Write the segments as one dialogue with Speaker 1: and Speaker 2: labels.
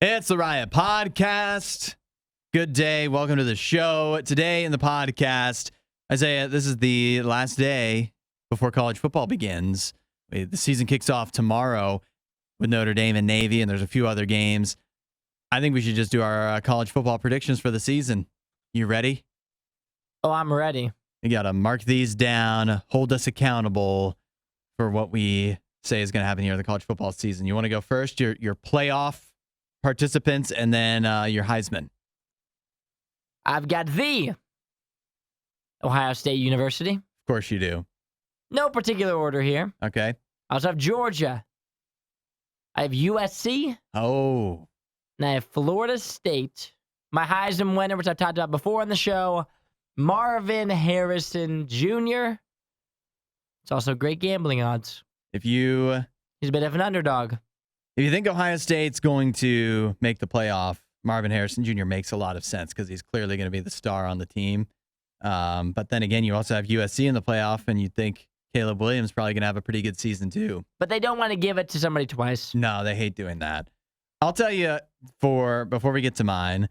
Speaker 1: It's the Riot Podcast. Good day. Welcome to the show. Today in the podcast, Isaiah, this is the last day before college football begins. The season kicks off tomorrow with Notre Dame and Navy, and there's a few other games. I think we should just do our college football predictions for the season. You ready?
Speaker 2: Oh, I'm ready.
Speaker 1: You got to mark these down, hold us accountable for what we say is going to happen here in the college football season. You want to go first? Your playoff participants, and then your Heisman.
Speaker 2: I've got the Ohio State University.
Speaker 1: Of course you do.
Speaker 2: No particular order here.
Speaker 1: Okay.
Speaker 2: I also have Georgia. I have USC.
Speaker 1: Oh.
Speaker 2: And I have Florida State. My Heisman winner, which I've talked about before on the show, Marvin Harrison Jr. It's also great gambling odds. He's a bit of an underdog.
Speaker 1: If you think Ohio State's going to make the playoff, Marvin Harrison Jr. makes a lot of sense because he's clearly going to be the star on the team. But then again, you also have USC in the playoff, and you'd think Caleb Williams probably going to have a pretty good season too.
Speaker 2: But they don't want to give it to somebody twice.
Speaker 1: No, they hate doing that. I'll tell you before we get to mine,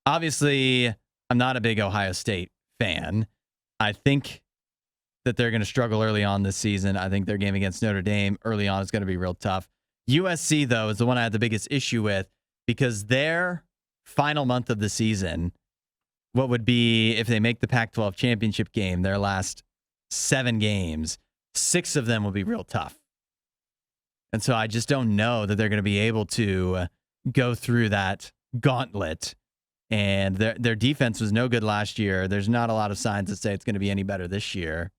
Speaker 1: obviously, I'm not a big Ohio State fan. I think that they're going to struggle early on this season. I think their game against Notre Dame early on is going to be real tough. USC, though, is the one I had the biggest issue with because their final month of the season, what would be, if they make the Pac-12 championship game, their last 7 games, 6 of them will be real tough. And so I just don't know that they're going to be able to go through that gauntlet. And their defense was no good last year. There's not a lot of signs that say it's going to be any better this year.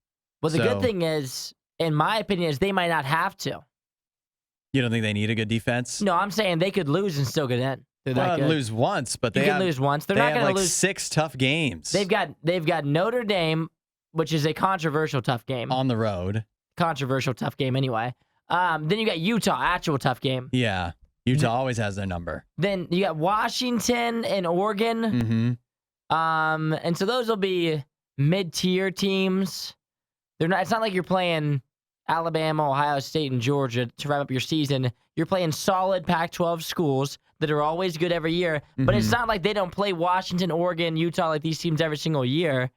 Speaker 2: Well, the good thing is, in my opinion, is they might not have to.
Speaker 1: You don't think they need a good defense?
Speaker 2: No, I'm saying they could lose and still get in. They're that good.
Speaker 1: Lose once, but they
Speaker 2: can lose once. They're not going to lose
Speaker 1: 6 tough games.
Speaker 2: They've got Notre Dame, which is a controversial tough game
Speaker 1: on the road.
Speaker 2: Controversial tough game anyway. Then you got Utah, actual tough game.
Speaker 1: Yeah, Utah always has their number.
Speaker 2: Then you got Washington and Oregon.
Speaker 1: Mm-hmm.
Speaker 2: And so those will be mid-tier teams. It's not like you're playing Alabama, Ohio State, and Georgia to wrap up your season. You're playing solid Pac-12 schools that are always good every year. But it's not like they don't play Washington, Oregon, Utah like these teams every single year.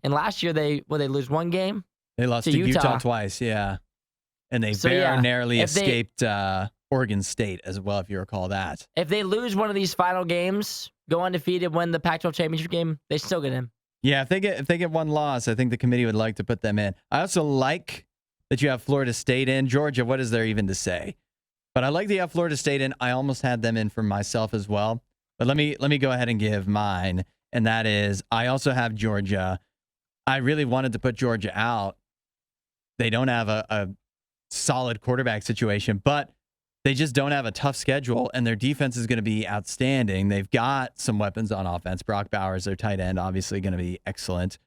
Speaker 2: And last year they lose one game.
Speaker 1: They lost to Utah twice, yeah. And they narrowly escaped Oregon State as well, if you recall that.
Speaker 2: If they lose one of these final games, go undefeated, win the Pac-12 championship game, they still get in.
Speaker 1: Yeah, if they get one loss, I think the committee would like to put them in. I also like that you have Florida State in. Georgia, what is there even to say? But I like that you have Florida State in. I almost had them in for myself as well. But let me go ahead and give mine, and that is I also have Georgia. I really wanted to put Georgia out. They don't have a solid quarterback situation, but they just don't have a tough schedule, and their defense is going to be outstanding. They've got some weapons on offense. Brock Bowers, their tight end, obviously going to be excellent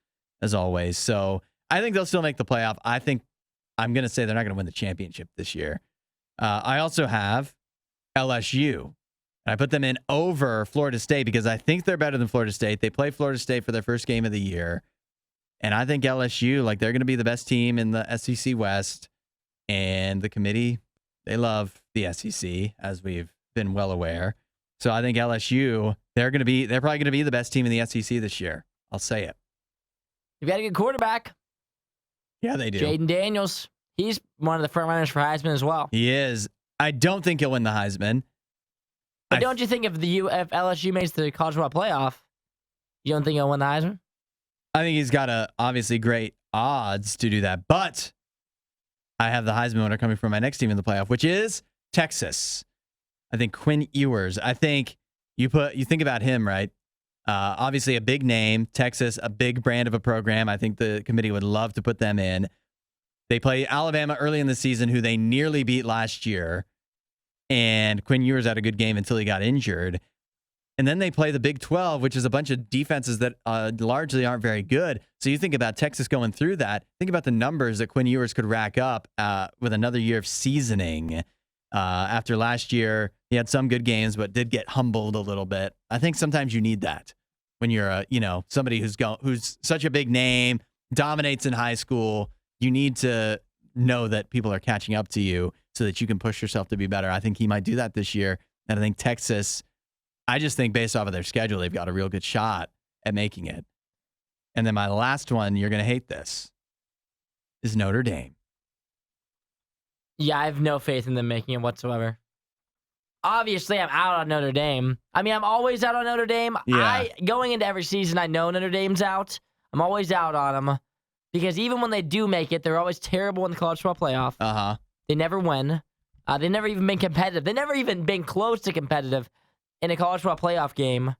Speaker 1: as always. So I think they'll still make the playoff. I think I'm going to say they're not going to win the championship this year. I also have LSU. I put them in over Florida State because I think they're better than Florida State. They play Florida State for their first game of the year. And I think LSU, they're going to be the best team in the SEC West. And the committee, they love the SEC, as we've been well aware. So I think LSU, they're probably going to be the best team in the SEC this year. I'll say it.
Speaker 2: You've got a good quarterback.
Speaker 1: Yeah, they do.
Speaker 2: Jaden Daniels. He's one of the front runners for Heisman as well.
Speaker 1: He is. I don't think he'll win the Heisman.
Speaker 2: But don't you think if LSU makes the college football playoff, you don't think he'll win the Heisman?
Speaker 1: I think he's got obviously great odds to do that. But I have the Heisman winner coming from my next team in the playoff, which is Texas. I think Quinn Ewers. I think you think about him, right? Obviously a big name, Texas, a big brand of a program. I think the committee would love to put them in. They play Alabama early in the season, who they nearly beat last year. And Quinn Ewers had a good game until he got injured. And then they play the Big 12, which is a bunch of defenses that largely aren't very good. So you think about Texas going through that. Think about the numbers that Quinn Ewers could rack up with another year of seasoning. After last year, he had some good games, but did get humbled a little bit. I think sometimes you need that when you're somebody who's such a big name, dominates in high school. You need to know that people are catching up to you so that you can push yourself to be better. I think he might do that this year. And I think Texas, I just think based off of their schedule, they've got a real good shot at making it. And then my last one, you're going to hate this, is Notre Dame.
Speaker 2: Yeah, I have no faith in them making it whatsoever. Obviously, I'm out on Notre Dame. I mean, I'm always out on Notre Dame.
Speaker 1: Yeah.
Speaker 2: Going into every season, I know Notre Dame's out. I'm always out on them because even when they do make it, they're always terrible in the college football playoff.
Speaker 1: Uh-huh.
Speaker 2: They never win. They've never even been competitive. They've never even been close to competitive in a college football playoff game.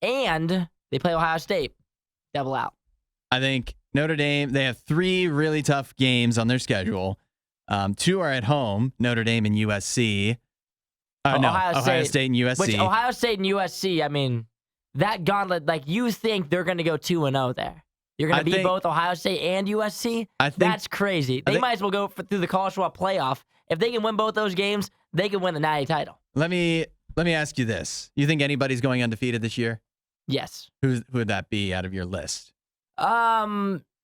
Speaker 2: And they play Ohio State. Double out.
Speaker 1: I think Notre Dame, they have 3 really tough games on their schedule. 2 are at home, Notre Dame and USC. Ohio State and USC.
Speaker 2: Which Ohio State and USC, I mean, that gauntlet, like you think they're going to go 2-0 there. You're going to beat both Ohio State and USC? That's crazy. They might as well go through the college football playoff. If they can win both those games, they can win the natty title.
Speaker 1: Let me ask you this. You think anybody's going undefeated this year?
Speaker 2: Yes.
Speaker 1: Who would that be out of your list?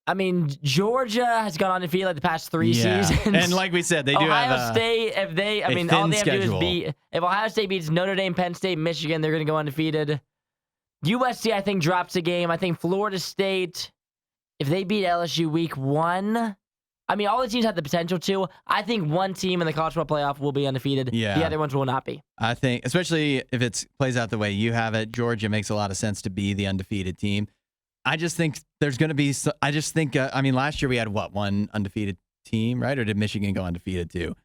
Speaker 2: I mean, Georgia has gone undefeated like the past 3 seasons.
Speaker 1: And like we said, they do
Speaker 2: Ohio State, all they have to do is beat. If Ohio State beats Notre Dame, Penn State, Michigan, they're going to go undefeated. USC, I think, drops a game. I think Florida State, if they beat LSU week 1, I mean, all the teams have the potential to. I think one team in the college football playoff will be undefeated.
Speaker 1: Yeah.
Speaker 2: The other ones will not be.
Speaker 1: I think, especially if it plays out the way you have it, Georgia makes a lot of sense to be the undefeated team. I just think there's going to be. I mean, last year we had one undefeated team, right? Or did Michigan go undefeated too?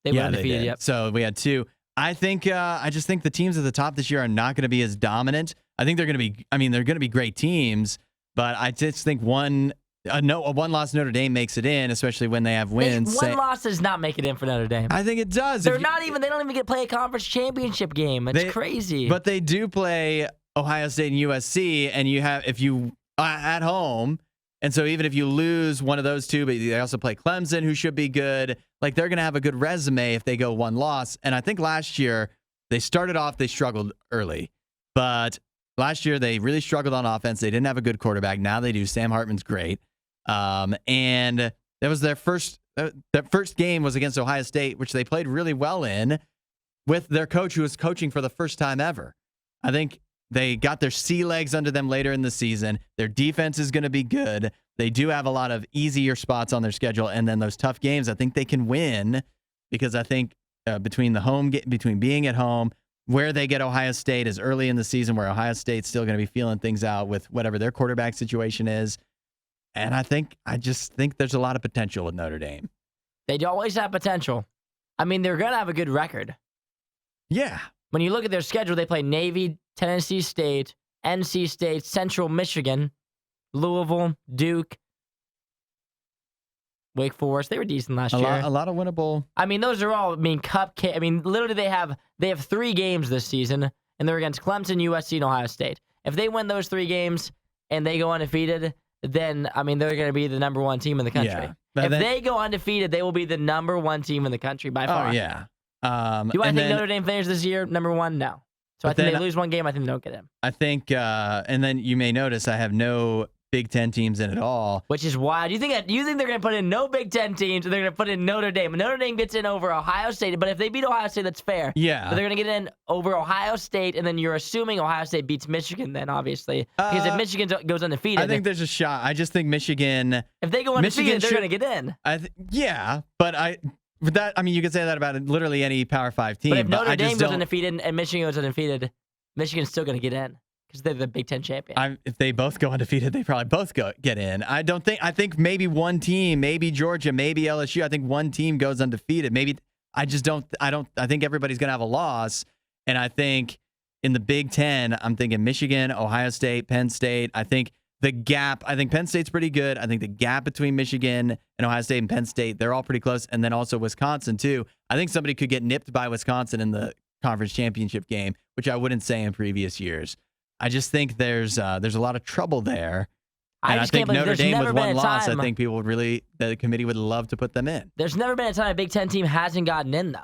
Speaker 2: They were undefeated. Yep.
Speaker 1: So we had 2. I think. I just think the teams at the top this year are not going to be as dominant. I think they're going to be. I mean, they're going to be great teams, but I just think one loss Notre Dame makes it in, especially when they have wins.
Speaker 2: One loss does not make it in for Notre Dame.
Speaker 1: I think it does.
Speaker 2: They don't even get to play a conference championship game. It's crazy.
Speaker 1: But they do play Ohio State and USC, and if you at home, and so even if you lose one of those 2, but they also play Clemson, who should be good. Like they're going to have a good resume if they go 1 loss. And I think last year they started off, they struggled early, but last year they really struggled on offense. They didn't have a good quarterback. Now they do. Sam Hartman's great. And that was their first game was against Ohio State, which they played really well in with their coach who was coaching for the first time ever. I think they got their sea legs under them later in the season. Their defense is going to be good. They do have a lot of easier spots on their schedule. And then those tough games, I think they can win because I think between being at home, where they get Ohio State is early in the season where Ohio State's still going to be feeling things out with whatever their quarterback situation is. And I just think there's a lot of potential with Notre Dame.
Speaker 2: They always have potential. I mean, they're going to have a good record.
Speaker 1: Yeah.
Speaker 2: When you look at their schedule, they play Navy, Tennessee State, NC State, Central Michigan, Louisville, Duke, Wake Forest. They were decent last year.
Speaker 1: A lot of winnable.
Speaker 2: I mean, those are all, cupcake. I mean, literally they have 3 games this season, and they're against Clemson, USC, and Ohio State. If they win those 3 games and they go undefeated, then, I mean, they're going to be the number 1 team in the country.
Speaker 1: Yeah.
Speaker 2: If they go undefeated, they will be the number 1 team in the country by far.
Speaker 1: Oh, yeah.
Speaker 2: Do I think Notre Dame finishes this year number 1? No. So I think they lose 1 game. I think they don't get in.
Speaker 1: I think, and then you may notice I have no Big Ten teams in at all.
Speaker 2: Which is wild. You think they're going to put in no Big Ten teams, and they're going to put in Notre Dame. Notre Dame gets in over Ohio State, but if they beat Ohio State, that's fair.
Speaker 1: Yeah.
Speaker 2: But they're going to get in over Ohio State, and then you're assuming Ohio State beats Michigan then, obviously. Because if Michigan goes undefeated.
Speaker 1: I think there's a shot. I just think Michigan.
Speaker 2: If they go undefeated, they're going to get in.
Speaker 1: Yeah, but with that, I mean, you could say that about literally any Power 5 team.
Speaker 2: But if Notre Dame goes undefeated and Michigan goes undefeated, Michigan's still going to get in because they're the Big Ten champion.
Speaker 1: If they both go undefeated, they probably both get in. I think maybe one team, maybe Georgia, maybe LSU. I think one team goes undefeated. Maybe I think everybody's going to have a loss. And I think in the Big Ten, I'm thinking Michigan, Ohio State, Penn State. I think Penn State's pretty good. I think the gap between Michigan and Ohio State and Penn State, they're all pretty close. And then also Wisconsin, too. I think somebody could get nipped by Wisconsin in the conference championship game, which I wouldn't say in previous years. I just think there's a lot of trouble there. And I think Notre Dame with 1 loss, I think the committee would love to put them in.
Speaker 2: There's never been a time a Big Ten team hasn't gotten in, though.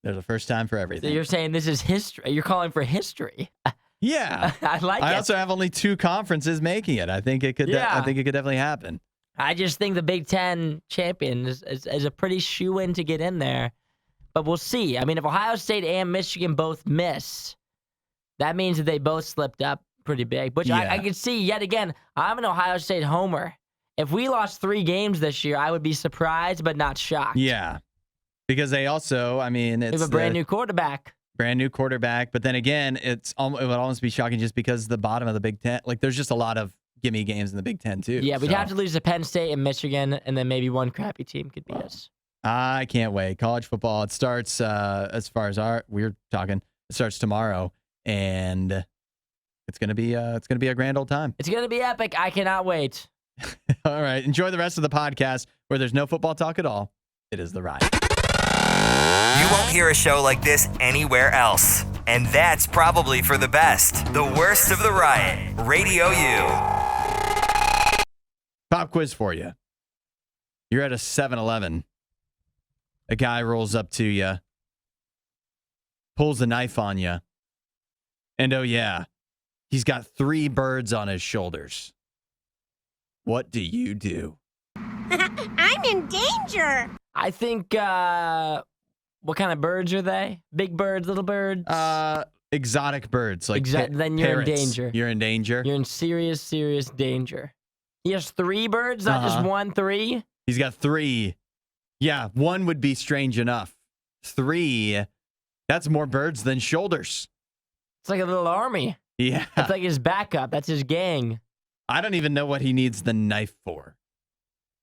Speaker 1: There's a first time for everything.
Speaker 2: So you're saying this is history. You're calling for history.
Speaker 1: Yeah. I also have only 2 conferences making it. I think it could definitely happen. I
Speaker 2: just think the Big Ten champion is a pretty shoe-in to get in there. but we'll see. I mean, if Ohio State and Michigan both miss, that means that they both slipped up pretty big. Which
Speaker 1: Yeah.
Speaker 2: I can see, yet again, I'm an Ohio State homer. If we lost 3 games this year, I would be surprised but not shocked.
Speaker 1: Yeah. Because they also, I mean, it's
Speaker 2: We have a brand new quarterback.
Speaker 1: Brand new quarterback. But then again, it would almost be shocking just because the bottom of the Big Ten, like there's just a lot of gimme games in the Big Ten too.
Speaker 2: Yeah, we'd
Speaker 1: so.
Speaker 2: have to lose to Penn State and Michigan, and then maybe one crappy team could beat us.
Speaker 1: I can't wait. College football, it starts, as far as we're talking, it starts tomorrow. And it's gonna be a grand old time.
Speaker 2: It's gonna be epic. I cannot wait.
Speaker 1: All right. Enjoy the rest of the podcast where there's no football talk at all. It is The Riot.
Speaker 3: You won't hear a show like this anywhere else. And that's probably for the best. The worst of The Riot. Radio U.
Speaker 1: Pop quiz for you. You're at a 7-Eleven. A guy rolls up to you, pulls a knife on you, and oh yeah, he's got 3 birds on his shoulders. What do you do?
Speaker 4: I'm in danger.
Speaker 2: I think, what kind of birds are they? Big birds, little birds?
Speaker 1: Exotic birds, like
Speaker 2: Then you're in
Speaker 1: parrots.
Speaker 2: danger.
Speaker 1: You're in danger?
Speaker 2: You're in serious, serious danger. He has 3 birds, not just 1, 3?
Speaker 1: He's got 3. Yeah, 1 would be strange enough. 3, that's more birds than shoulders.
Speaker 2: It's like a little army.
Speaker 1: Yeah.
Speaker 2: It's like his backup. That's his gang.
Speaker 1: I don't even know what he needs the knife for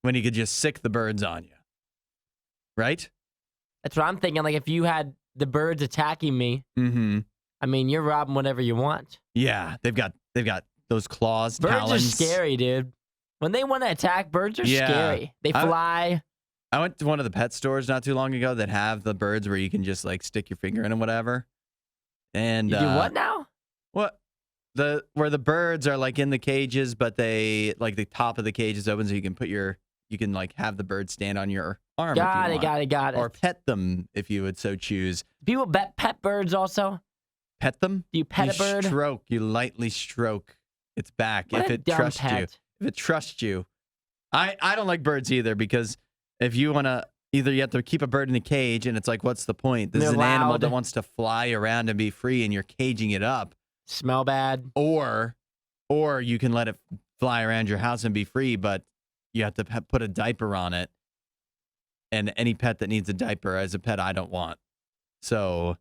Speaker 1: when he could just sick the birds on you. Right?
Speaker 2: That's what I'm thinking. Like, if you had the birds attacking me,
Speaker 1: Mm-hmm.
Speaker 2: I mean, you're robbing whatever you want.
Speaker 1: Yeah, they've got those claws,
Speaker 2: Birds
Speaker 1: talons.
Speaker 2: are scary, dude. When they want to attack, birds are scary. They fly.
Speaker 1: I went to one of the pet stores not too long ago that have the birds where you can just like stick your finger in them, whatever. And
Speaker 2: You do what now?
Speaker 1: What? Where the birds are like in the cages, but they like the top of the cage is open, so you can like have the bird stand on your arm.
Speaker 2: Got
Speaker 1: if you want.
Speaker 2: it.
Speaker 1: Or pet them if you would so choose.
Speaker 2: People pet birds also?
Speaker 1: Pet them?
Speaker 2: Do you pet a bird?
Speaker 1: You lightly stroke its back
Speaker 2: What
Speaker 1: if
Speaker 2: a
Speaker 1: it
Speaker 2: dumb
Speaker 1: trusts you.
Speaker 2: pet.
Speaker 1: If it trusts you. I don't like birds either because if you want to, either you have to keep a bird in a cage and it's like, what's the point? This is
Speaker 2: They're
Speaker 1: an animal
Speaker 2: loud.
Speaker 1: that wants to fly around and be free and you're caging it up.
Speaker 2: Smell bad.
Speaker 1: Or you can let it fly around your house and be free, but you have to put a diaper on it. And any pet that needs a diaper as a pet, I don't want. So,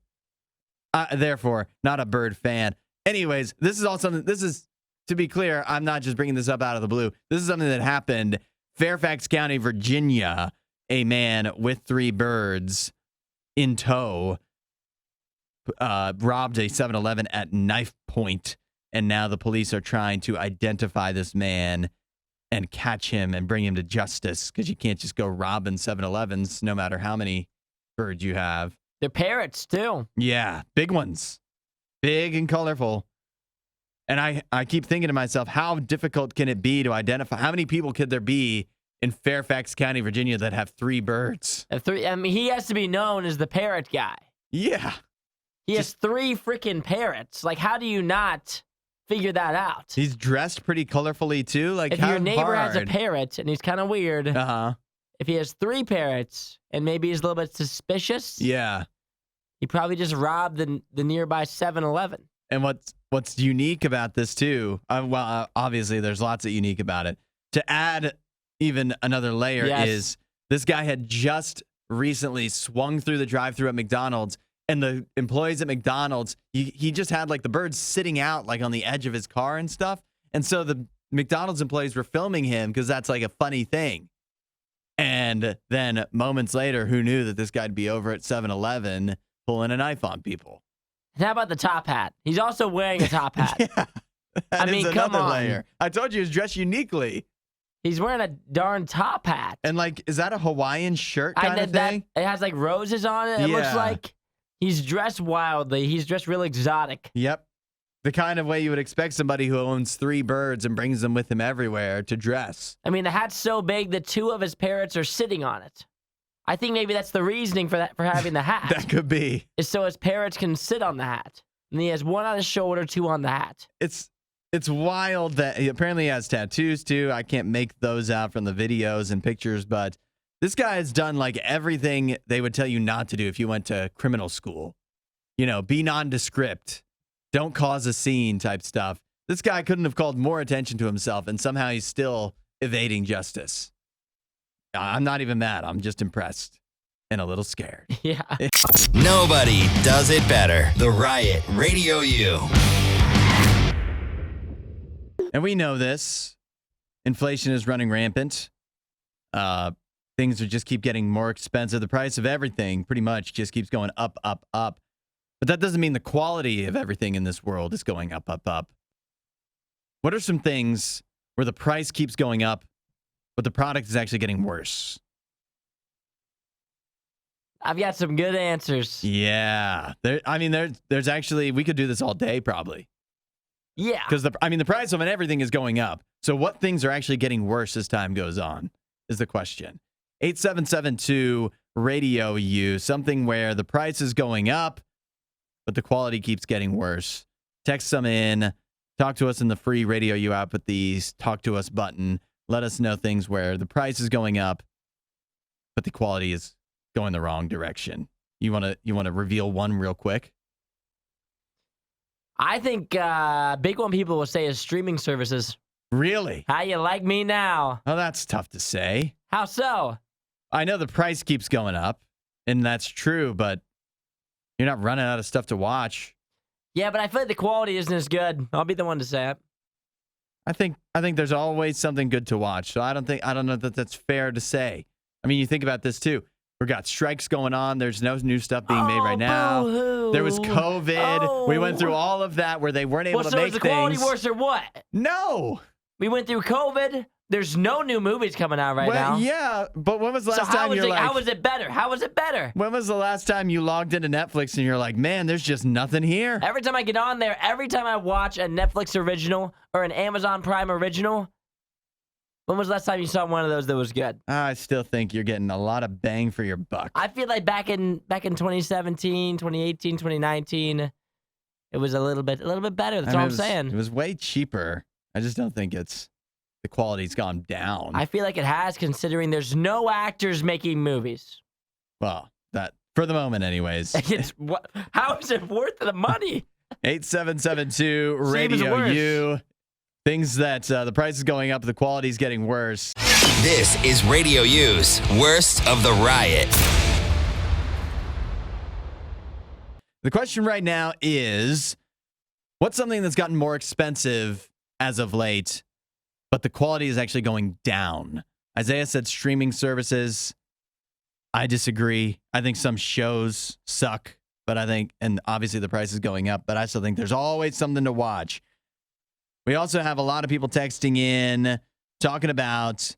Speaker 1: therefore, not a bird fan. Anyways, this is, to be clear, I'm not just bringing this up out of the blue. This is something that happened. Fairfax County, Virginia, a man with 3 birds in tow robbed a 7-Eleven at knife point, and now the police are trying to identify this man and catch him and bring him to justice because you can't just go robbing 7-Elevens no matter how many birds you have.
Speaker 2: They're parrots, too.
Speaker 1: Yeah, big ones. Big and colorful. And I keep thinking to myself, how difficult can it be to identify? How many people could there be in Fairfax County, Virginia that have 3 birds?
Speaker 2: I mean, he has to be known as the parrot guy.
Speaker 1: Yeah.
Speaker 2: He has 3 freaking parrots. Like, how do you not figure that out?
Speaker 1: He's dressed pretty colorfully, too. Like,
Speaker 2: If
Speaker 1: how
Speaker 2: your neighbor has a
Speaker 1: hard?
Speaker 2: parrot and he's kind of weird,
Speaker 1: Uh-huh.
Speaker 2: if he has 3 parrots and maybe he's a little bit suspicious,
Speaker 1: Yeah.
Speaker 2: he probably just robbed the nearby 7-Eleven.
Speaker 1: And what's unique about this, too, obviously there's lots of unique about it. To add even another layer
Speaker 2: Yes.
Speaker 1: is this guy had just recently swung through the drive-thru at McDonald's, and the employees at McDonald's, he just had like the birds sitting out like on the edge of his car and stuff. And so the McDonald's employees were filming him because that's like a funny thing. And then moments later, who knew that this guy'd be over at 7-Eleven pulling a knife on people?
Speaker 2: And how about the top hat? He's also wearing a top hat.
Speaker 1: Yeah. That
Speaker 2: mean,
Speaker 1: is
Speaker 2: come
Speaker 1: another
Speaker 2: on.
Speaker 1: layer. I told you he was dressed uniquely.
Speaker 2: He's wearing a darn top hat.
Speaker 1: And like, is that a Hawaiian shirt kind of
Speaker 2: that
Speaker 1: thing?
Speaker 2: it has like roses on it. It looks
Speaker 1: Yeah.
Speaker 2: like he's dressed wildly. He's dressed real exotic.
Speaker 1: Yep. The kind of way you would expect somebody who owns 3 birds and brings them with him everywhere to dress.
Speaker 2: I mean, the hat's so big that 2 of his parrots are sitting on it. I think maybe that's the reasoning for having the hat.
Speaker 1: That could be.
Speaker 2: Is so his parrots can sit on the hat. And he has 1 on his shoulder, 2 on the hat.
Speaker 1: It's wild that he apparently has tattoos too. I can't make those out from the videos and pictures, but This guy has done like everything they would tell you not to do if you went to criminal school. You know, be nondescript, don't cause a scene type stuff. This guy couldn't have called more attention to himself, and somehow he's still evading justice. I'm not even mad. I'm just impressed and a little scared.
Speaker 2: Yeah.
Speaker 3: Nobody does it better. The Riot Radio U.
Speaker 1: And we know this. Inflation is running rampant. Things are just keep getting more expensive. The price of everything pretty much just keeps going up, up, up. But that doesn't mean the quality of everything in this world is going up, up, up. What are some things where the price keeps going up, but the product is actually getting worse?
Speaker 2: I've got some good answers.
Speaker 1: Yeah. There's actually, we could do this all day probably.
Speaker 2: Yeah.
Speaker 1: Because the price of everything is going up. So what things are actually getting worse as time goes on is the question. 8772 Radio U, something where the price is going up, but the quality keeps getting worse. Text some in. Talk to us in the free Radio U app with the Talk to Us button. Let us know things where the price is going up, but the quality is going the wrong direction. You want to reveal one real quick?
Speaker 2: I think big one people will say is streaming services.
Speaker 1: Really?
Speaker 2: How you like me now?
Speaker 1: Oh, that's tough to say.
Speaker 2: How so?
Speaker 1: I know the price keeps going up, and that's true, but you're not running out of stuff to watch.
Speaker 2: Yeah, but I feel like the quality isn't as good. I'll be the one to say it.
Speaker 1: I think there's always something good to watch. So I don't know that that's fair to say. I mean, you think about this too. We've got strikes going on. There's no new stuff being made right now.
Speaker 2: Boo-hoo.
Speaker 1: There was COVID.
Speaker 2: Oh.
Speaker 1: We went through all of that where they weren't able to
Speaker 2: so
Speaker 1: make
Speaker 2: is the quality
Speaker 1: things.
Speaker 2: worse or what?
Speaker 1: No.
Speaker 2: We went through COVID. There's no new movies coming out right now.
Speaker 1: Yeah, but when was the last time you're like...
Speaker 2: how was it better? How was it better?
Speaker 1: When was the last time you logged into Netflix and you're like, man, there's just nothing here?
Speaker 2: Every time I get on there, every time I watch a Netflix original or an Amazon Prime original, when was the last time you saw one of those that was good?
Speaker 1: I still think you're getting a lot of bang for your buck.
Speaker 2: I feel like back in 2017, 2018, 2019, it was a little bit better. That's all I'm saying.
Speaker 1: It was way cheaper. I just don't think the quality's gone down.
Speaker 2: I feel like it has, considering there's no actors making movies.
Speaker 1: Well, that for the moment, anyways.
Speaker 2: How is it worth the money?
Speaker 1: 8772 Radio U. Things that the price is going up, the quality's getting worse.
Speaker 3: This is Radio U's Worst of the Riot.
Speaker 1: The question right now is, what's something that's gotten more expensive as of late, but the quality is actually going down? Isaiah said streaming services. I disagree. I think some shows suck, but and obviously the price is going up, but I still think there's always something to watch. We also have a lot of people texting in, talking about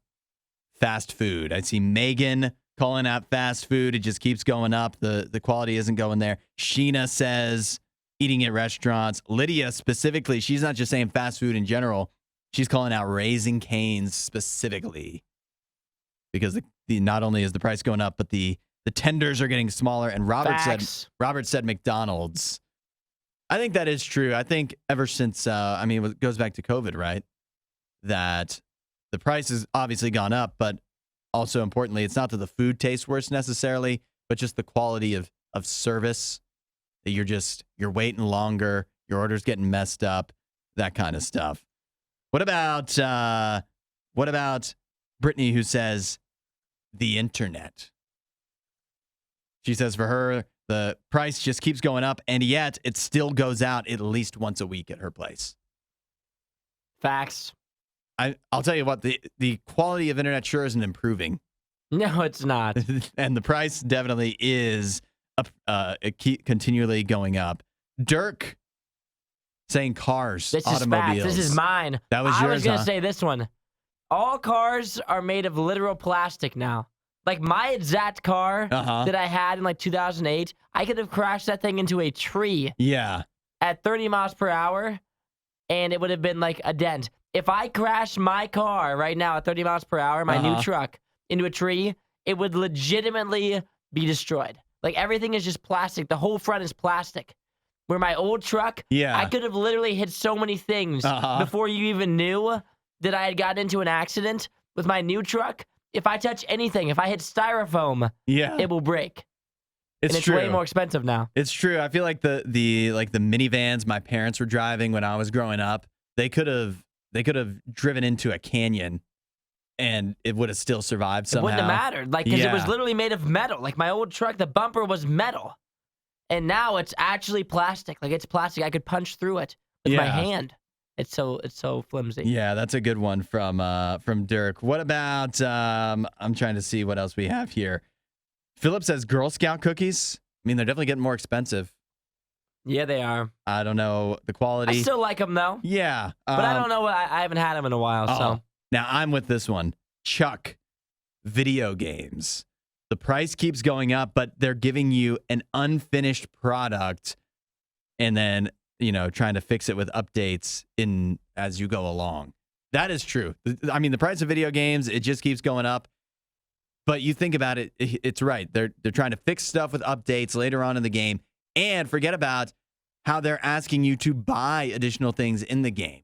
Speaker 1: fast food. I see Megan calling out fast food. It just keeps going up. The quality isn't going there. Sheena says eating at restaurants. Lydia specifically, she's not just saying fast food in general. She's calling out Raising Cane's specifically because not only is the price going up, but the tenders are getting smaller. And Robert said McDonald's. I think that is true. I think ever since, it goes back to COVID, right? That the price has obviously gone up, but also importantly, it's not that the food tastes worse necessarily, but just the quality of service. That you're waiting longer, your order's getting messed up, that kind of stuff. What about Brittany, who says the internet? She says for her, the price just keeps going up, and yet it still goes out at least once a week at her place.
Speaker 2: Facts.
Speaker 1: I'll tell you what, the quality of internet sure isn't improving.
Speaker 2: No, it's not.
Speaker 1: And the price definitely is continually going up. Dirk saying cars,
Speaker 2: this
Speaker 1: automobiles.
Speaker 2: Is facts. This is mine.
Speaker 1: That was yours,
Speaker 2: I was going to say this one. All cars are made of literal plastic now. Like my exact car that I had in like 2008, I could have crashed that thing into a tree.
Speaker 1: Yeah.
Speaker 2: At 30 miles per hour, and it would have been like a dent. If I crashed my car right now at 30 miles per hour, my new truck, into a tree, it would legitimately be destroyed. Like everything is just plastic. The whole front is plastic. Where my old truck, I could have literally hit so many things before you even knew that I had gotten into an accident. With my new truck, if I touch anything, if I hit styrofoam,
Speaker 1: Yeah.
Speaker 2: it will break.
Speaker 1: It's
Speaker 2: and it's
Speaker 1: true.
Speaker 2: way more expensive now.
Speaker 1: It's true. I feel like the minivans my parents were driving when I was growing up, they could have driven into a canyon and it would have still survived somehow.
Speaker 2: It wouldn't have mattered. Like, because it was
Speaker 1: Yeah.
Speaker 2: literally made of metal. Like, my old truck, the bumper was metal. And now it's actually plastic. Like, it's plastic. I could punch through it with my
Speaker 1: Yeah.
Speaker 2: hand. It's so flimsy.
Speaker 1: Yeah, that's a good one from Dirk. What about I'm trying to see what else we have here. Philip says Girl Scout cookies. I mean, they're definitely getting more expensive.
Speaker 2: Yeah, they are.
Speaker 1: I don't know the
Speaker 2: I
Speaker 1: quality.
Speaker 2: still like them, though.
Speaker 1: Yeah.
Speaker 2: But I don't know. I haven't had them in a while, so.
Speaker 1: Now, I'm with this one. Chuck, video games. The price keeps going up, but they're giving you an unfinished product and then, trying to fix it with updates as you go along. That is true. I mean, the price of video games, it just keeps going up. But you think about it, it's right. They're trying to fix stuff with updates later on in the game, and forget about how they're asking you to buy additional things in the game.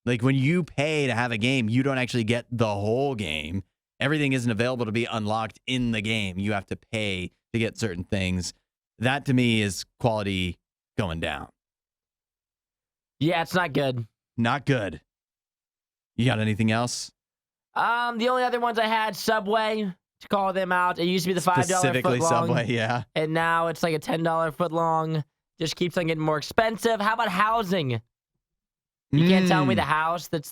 Speaker 1: Like when you pay to have a game, you don't actually get the whole game. Everything isn't available to be unlocked in the game. You have to pay to get certain things. That to me is quality going down.
Speaker 2: Yeah, it's not good.
Speaker 1: Not good. You got anything else?
Speaker 2: The only other ones I had, Subway, to call them out. It used to be the $5
Speaker 1: Specifically
Speaker 2: foot long.
Speaker 1: Subway, yeah.
Speaker 2: And now it's like a $10 foot long. Just keeps on getting more expensive. How about housing? You can't tell me the house that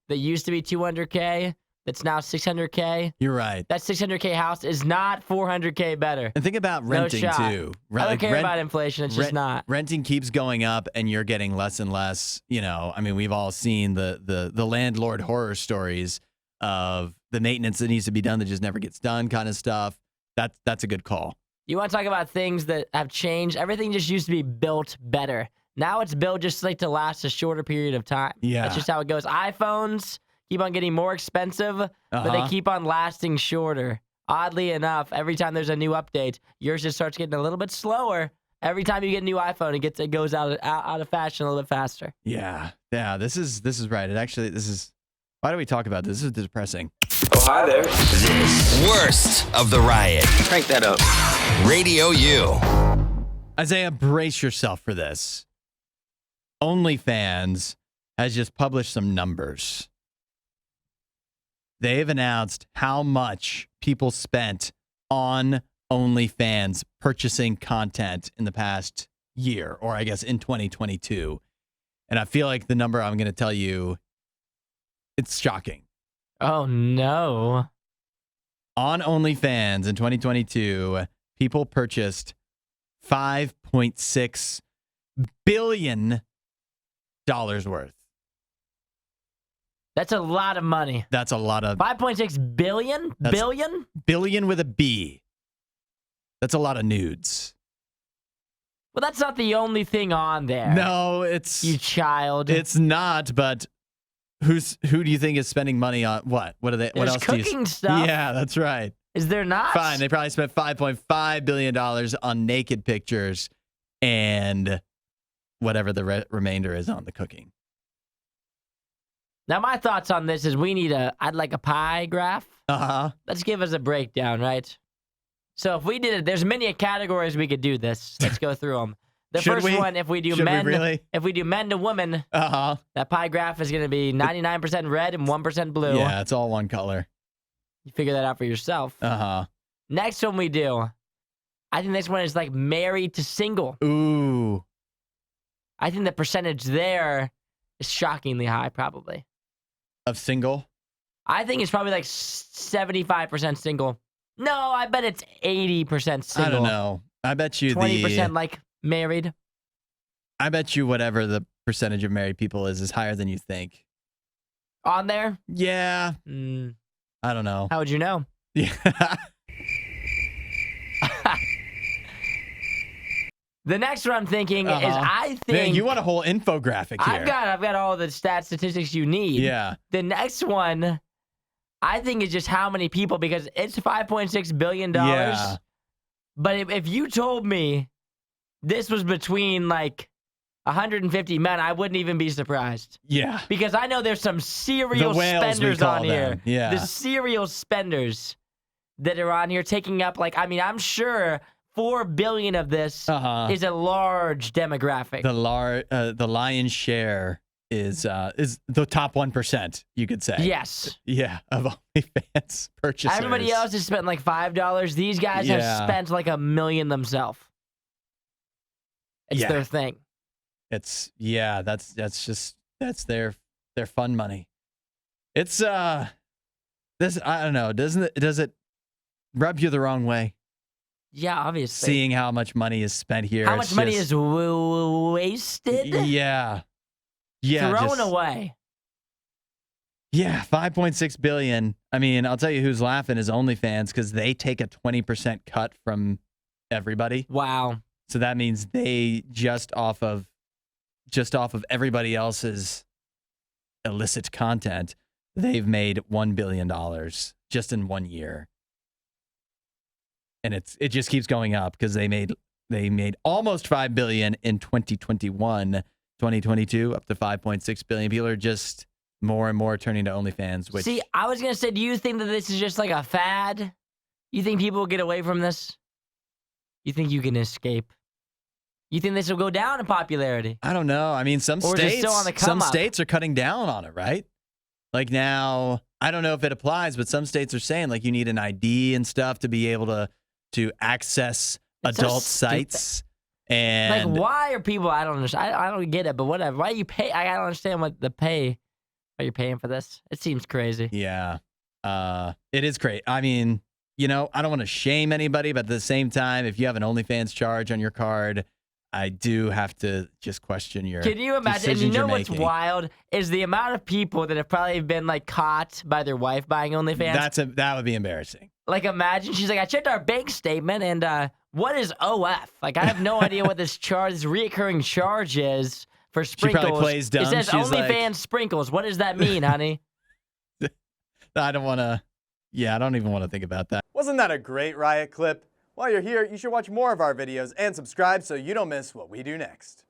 Speaker 2: used to be $200K, that's now $600K.
Speaker 1: You're right.
Speaker 2: That $600K house is not $400K better.
Speaker 1: And think about renting
Speaker 2: shot.
Speaker 1: too.
Speaker 2: I don't care about inflation. It's just not.
Speaker 1: Renting keeps going up, and you're getting less and less. I mean, we've all seen the landlord horror stories of the maintenance that needs to be done that just never gets done, kind of stuff. That's a good call.
Speaker 2: You want to talk about things that have changed? Everything just used to be built better. Now it's built just like to last a shorter period of time.
Speaker 1: Yeah.
Speaker 2: That's just how it goes. iPhones keep on getting more expensive, but they keep on lasting shorter. Oddly enough, every time there's a new update, yours just starts getting a little bit slower. Every time you get a new iPhone, it goes out of fashion a little bit faster.
Speaker 1: Yeah. This is right. Why do we talk about this? This is depressing.
Speaker 5: Oh, hi there.
Speaker 3: This worst of the riot.
Speaker 5: Crank that up.
Speaker 3: Radio U.
Speaker 1: Isaiah, brace yourself for this. OnlyFans has just published some numbers. They've announced how much people spent on OnlyFans purchasing content in the past year, or I guess in 2022. And I feel like the number I'm going to tell you, it's shocking.
Speaker 2: Oh, no.
Speaker 1: On OnlyFans in 2022, people purchased $5.6 billion worth.
Speaker 2: That's a lot of money.
Speaker 1: That's a lot of
Speaker 2: 5.6 billion? Billion?
Speaker 1: billion with a B. That's a lot of nudes.
Speaker 2: Well, that's not the only thing on there.
Speaker 1: No, it's
Speaker 2: You child.
Speaker 1: It's not, but who do you think is spending money on what? What are they? What
Speaker 2: There's
Speaker 1: else do you
Speaker 2: cooking stuff.
Speaker 1: Yeah, that's right.
Speaker 2: Is there not?
Speaker 1: Fine, they probably spent $5.5 billion on naked pictures and whatever the remainder is on the cooking.
Speaker 2: Now, my thoughts on this is I'd like a pie graph.
Speaker 1: Uh-huh.
Speaker 2: Let's give us a breakdown, right? So if we did it, there's many categories we could do this. Let's go through them. The
Speaker 1: Should
Speaker 2: first
Speaker 1: we?
Speaker 2: one, if we do
Speaker 1: Should we
Speaker 2: men,
Speaker 1: really?
Speaker 2: if we do men to women,
Speaker 1: Uh-huh.
Speaker 2: that pie graph is going to be 99% red and 1% blue.
Speaker 1: Yeah, it's all one color.
Speaker 2: You figure that out for yourself.
Speaker 1: Uh-huh.
Speaker 2: Next one we do, I think this one is like married to single.
Speaker 1: Ooh.
Speaker 2: I think the percentage there is shockingly high, probably.
Speaker 1: Of single?
Speaker 2: I think it's probably like 75% single. No, I bet it's 80% single.
Speaker 1: I don't know. I bet you
Speaker 2: 20% like married.
Speaker 1: I bet you whatever the percentage of married people is higher than you think.
Speaker 2: On there?
Speaker 1: Yeah. I don't know.
Speaker 2: How would you know?
Speaker 1: Yeah.
Speaker 2: The next one I'm thinking is I think
Speaker 1: Man, you want a whole infographic here.
Speaker 2: I've got all the statistics you need.
Speaker 1: Yeah.
Speaker 2: The next one I think is just how many people, because it's $5.6 billion.
Speaker 1: Yeah.
Speaker 2: But if you told me this was between like 150 men, I wouldn't even be surprised.
Speaker 1: Yeah.
Speaker 2: Because I know there's some serial
Speaker 1: The whales, we
Speaker 2: spenders
Speaker 1: call
Speaker 2: on here.
Speaker 1: them. Yeah.
Speaker 2: The serial spenders that are on here taking up, like, I mean, I'm sure 4 billion of this is a large demographic.
Speaker 1: The lion's share is the top 1%, you could say.
Speaker 2: Yes.
Speaker 1: Yeah, of OnlyFans purchasers.
Speaker 2: Everybody else has spent like $5. These guys have spent like $1 million themselves. It's their thing.
Speaker 1: That's their fun money. It's this, I don't know, does it rub you the wrong way?
Speaker 2: Yeah, obviously.
Speaker 1: Seeing how much money is spent here.
Speaker 2: How much money is wasted?
Speaker 1: Yeah. Yeah.
Speaker 2: Thrown away.
Speaker 1: Yeah, 5.6 billion. I mean, I'll tell you who's laughing is OnlyFans because they take a 20% cut from everybody.
Speaker 2: Wow.
Speaker 1: So that means they just off of everybody else's illicit content, they've made $1 billion just in 1 year. And it just keeps going up because they made almost 5 billion in 2021, 2022 up to 5.6 billion. People are just more and more turning to OnlyFans. Which,
Speaker 2: see, I was gonna say, do you think that this is just like a fad? You think people will get away from this? You think you can escape? You think this will go down in popularity?
Speaker 1: I don't know. I mean, some states are cutting down on it, right? Like now, I don't know if it applies, but some states are saying like you need an ID and stuff to be able to access adult sites. And
Speaker 2: like, why are people? I don't understand. I don't get it, but whatever. Why do you pay? I don't understand what the pay. Why you're paying for this? It seems crazy.
Speaker 1: Yeah, it is crazy. I mean, you know, I don't want to shame anybody, but at the same time, if you have an OnlyFans charge on your card, I do have to just question your.
Speaker 2: Can you imagine? And you know what's
Speaker 1: making.
Speaker 2: wild is the amount of people that have probably been like caught by their wife buying OnlyFans.
Speaker 1: That would be embarrassing.
Speaker 2: Like, imagine she's like, I checked our bank statement, and what is OF? Like, I have no idea what this reoccurring charge is for sprinkles.
Speaker 1: She probably plays dumb.
Speaker 2: It says
Speaker 1: She's
Speaker 2: OnlyFans
Speaker 1: like,
Speaker 2: sprinkles. What does that mean, honey?
Speaker 1: I don't want to. Yeah, I don't even want to think about that.
Speaker 5: Wasn't that a great Riot clip? While you're here, you should watch more of our videos and subscribe so you don't miss what we do next.